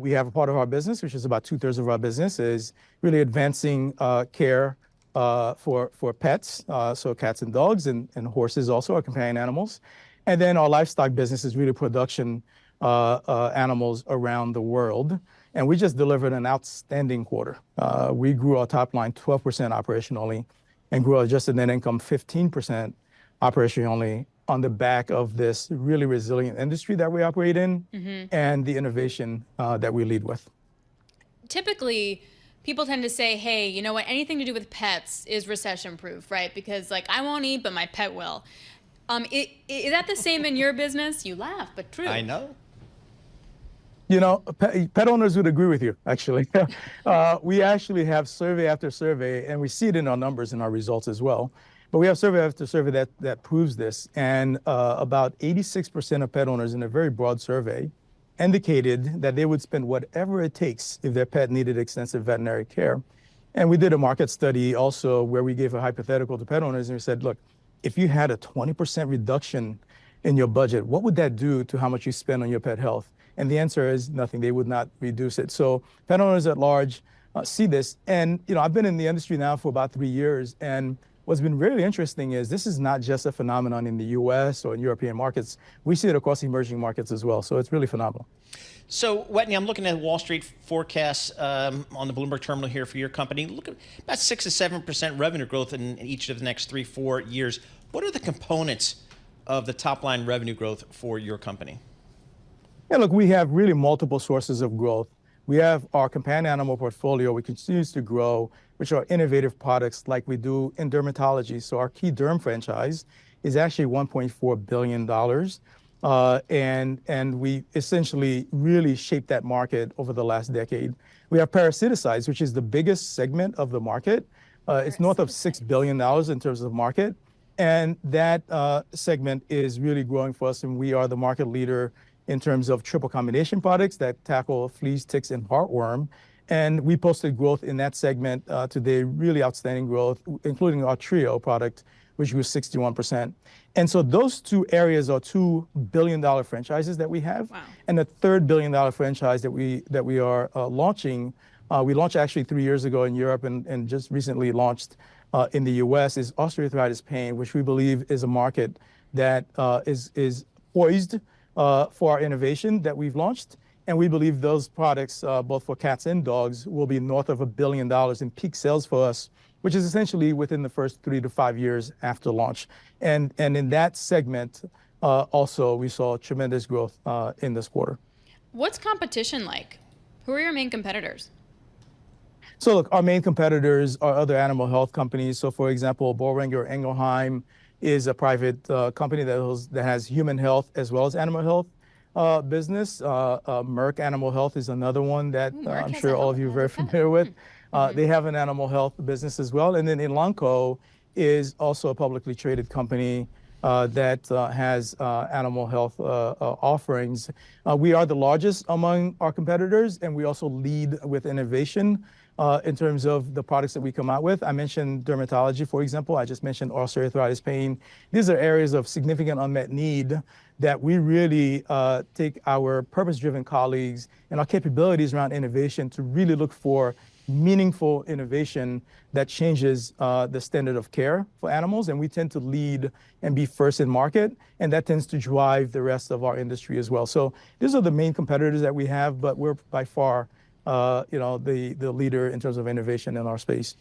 We have a part of our business, which is about 2/3 of our business, is really advancing care for pets, so cats and dogs and horses also are companion animals. And then our livestock business is really production animals around the world. And we just delivered an outstanding quarter. We grew our top line 12% operationally and grew our adjusted net income 15% operationally on the back of this really resilient industry that we operate in and the innovation that we lead with. Typically, people tend to say, hey, you know what, anything to do with pets is recession proof, right? Because like I won't eat, but my pet will. Is that the same in your business? You laugh, but true. I know. You know, pet owners would agree with you, actually. We actually have survey after survey, and we see it in our numbers and our results as well. But we have survey after survey that proves this. And about 86% of pet owners in a very broad survey indicated that they would spend whatever it takes if their pet needed extensive veterinary care. And we did a market study also where we gave a hypothetical to pet owners and we said, look, if you had a 20% reduction in your budget, what would that do to how much you spend on your pet health? And the answer is nothing. They would not reduce it. So pet owners at large see this. And, you know, I've been in the industry now for about 3 years. And what's been really interesting is this is not just a phenomenon in the US or in European markets. We see it across emerging markets as well. So it's really phenomenal. So, Wetteny, I'm looking at Wall Street forecasts on the Bloomberg terminal here for your company. Look at about 6 to 7% revenue growth in each of the next 3-4 years. What are the components of the top line revenue growth for your company? Yeah, look, we have really multiple sources of growth. We have our companion animal portfolio, which continues to grow, which are innovative products like we do in dermatology. So our key derm franchise is actually $1.4 billion. And we essentially really shaped that market over the last decade. We have parasiticides, which is the biggest segment of the market. It's north of $6 billion in terms of market. And that segment is really growing for us. And we are the market leader in terms of triple combination products that tackle fleas, ticks, and heartworm. And we posted growth in that segment today, really outstanding growth, including our Trio product, which grew 61%. And so those two areas are $2 billion franchises that we have. Wow. And the third $1 billion franchise that we are launching, we launched actually 3 years ago in Europe and just recently launched in the US, is osteoarthritis pain, which we believe is a market that is poised for our innovation that we've launched. And we believe those products, both for cats and dogs, will be north of $1 billion in peak sales for us, which is essentially within the first 3 to 5 years after launch. And in that segment, also, we saw tremendous growth in this quarter. What's competition like? Who are your main competitors? So look, our main competitors are other animal health companies. So for example, Boehringer Ingelheim is a private company that has human health as well as animal health business. Merck Animal Health is another one that I'm sure all of you are very familiar with. They have an animal health business as well. And then Elanco is also a publicly traded company that has animal health offerings. We are the largest among our competitors, and we also lead with innovation in terms of the products that we come out with. I mentioned dermatology, for example. I just mentioned osteoarthritis pain. These are areas of significant unmet need that we really take our purpose-driven colleagues and our capabilities around innovation to really look for meaningful innovation that changes the standard of care for animals. And we tend to lead and be first in market, and that tends to drive the rest of our industry as well. So these are the main competitors that we have, but we're by far the leader in terms of innovation in our space.